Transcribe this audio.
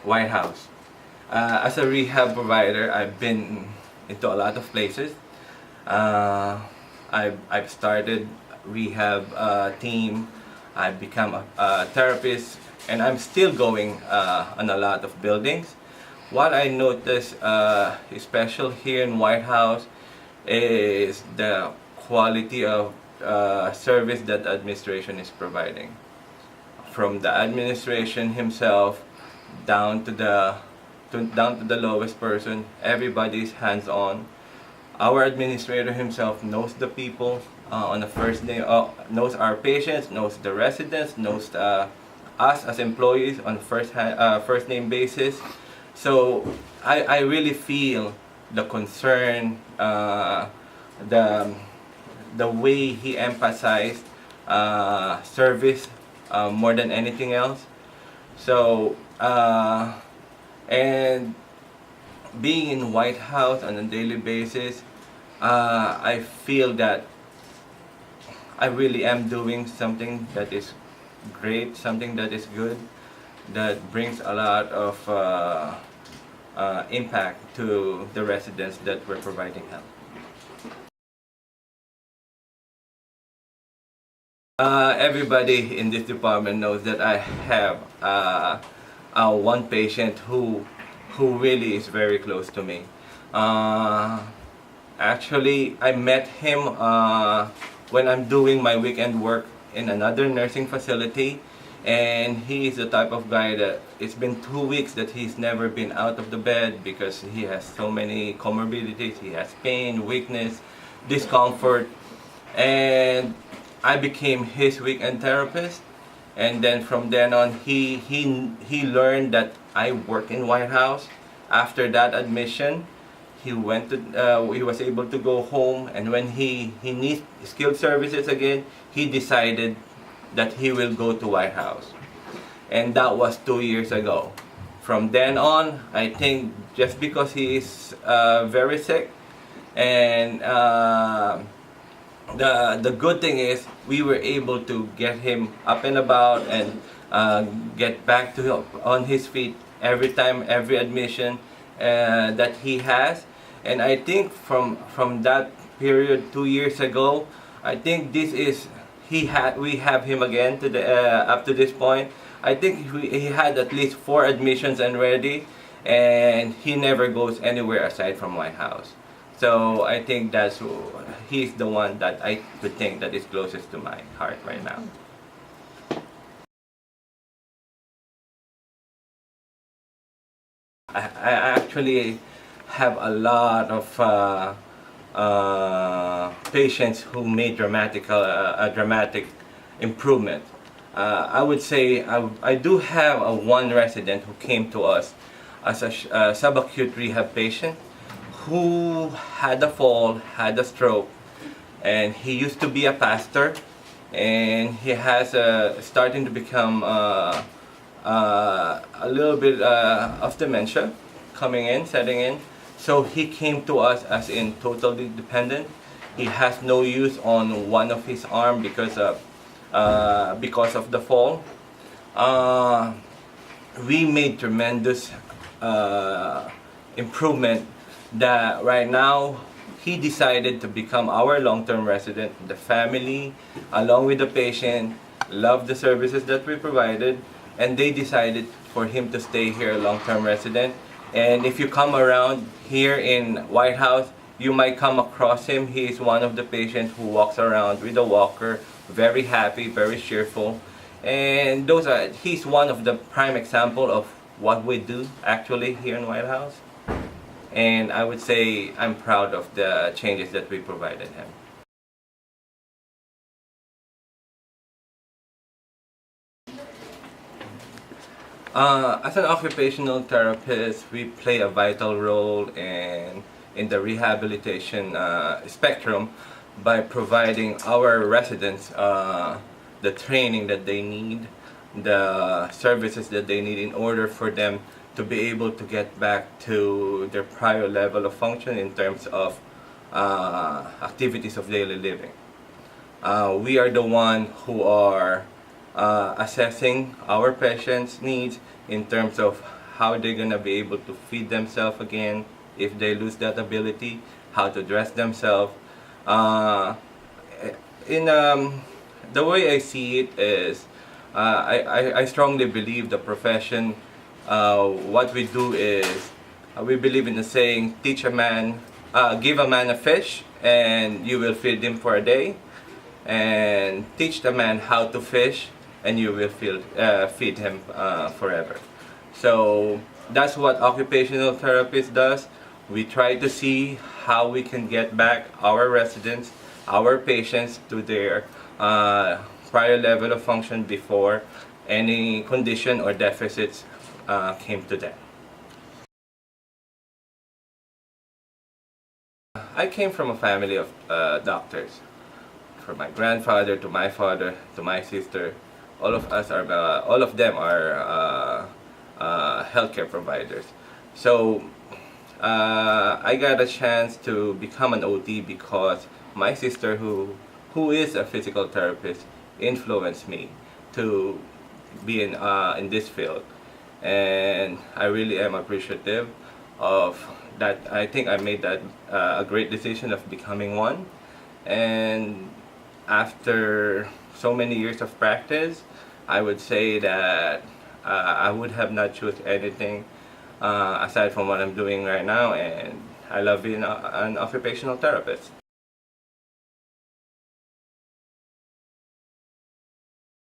White House. As a rehab provider, I've been into a lot of places. I've started rehab team. I've become a therapist, and I'm still going on a lot of buildings. What I noticed, especially here in White House, is the quality of service that the administration is providing. From the administration himself down to the lowest person, everybody is hands-on. Our administrator himself knows the people on the first name, knows our patients, knows the residents, knows us as employees on first name basis. So I really feel the concern, the way he emphasized service more than anything else. So and being in White House on a daily basis, I feel that I really am doing something that is great, something that is good, that brings a lot of impact to the residents that we're providing help. Everybody in this department knows that I have one patient who really is very close to me. Actually, I met him when I'm doing my weekend work in another nursing facility, and he is the type of guy that it's been 2 weeks that he's never been out of the bed because he has so many comorbidities. He has pain, weakness, discomfort, and I became his weekend therapist. And then from then on, he learned that I work in White House. After that admission, he was able to go home, and when he needs skilled services again, he decided that he will go to White House. And that was 2 years ago. From then on, I think just because he is very sick, and the good thing is we were able to get him up and about and get back to on his feet every time, every admission that he has. And I think from that period 2 years ago, I think this is we have him again to the up to this point. I think he had at least 4 admissions already, and he never goes anywhere aside from White House. So I think he's the one that I could think that is closest to my heart right now. I actually have a lot of patients who made a dramatic improvement. I would say I do have one resident who came to us as a subacute rehab patient who had a fall, had a stroke, and he used to be a pastor, and he has starting to become a little bit of dementia setting in. So he came to us as in totally dependent. He has no use on one of his arm because of the fall. We made tremendous improvement that right now he decided to become our long-term resident. The family, along with the patient, loved the services that we provided, and they decided for him to stay here long-term resident. And if you come around here in White House, you might come across him. He is one of the patients who walks around with a walker, very happy, very cheerful. And he's one of the prime example of what we do actually here in White House. And I would say I'm proud of the changes that we provided him. As an occupational therapist, we play a vital role in the rehabilitation spectrum by providing our residents the training that they need, the services that they need in order for them to be able to get back to their prior level of function in terms of activities of daily living. We are the one who are assessing our patients' needs in terms of how they're gonna be able to feed themselves again if they lose that ability, how to dress themselves. Uh, in The way I see it is, I strongly believe the profession. What we do is, we believe in the saying, teach a man, give a man a fish, and you will feed him for a day, and teach the man how to fish, and you will feed him forever. So that's what occupational therapist does. We try to see how we can get back our residents, our patients, to their prior level of function before any condition or deficits came to them. I came from a family of doctors. From my grandfather to my father to my sister, all of them are healthcare providers. So I got a chance to become an OT because my sister, who is a physical therapist, influenced me to be in this field, and I really am appreciative of that. I think I made that a great decision of becoming one, and after so many years of practice, I would say that I would have not choose anything aside from what I'm doing right now, and I love being an occupational therapist.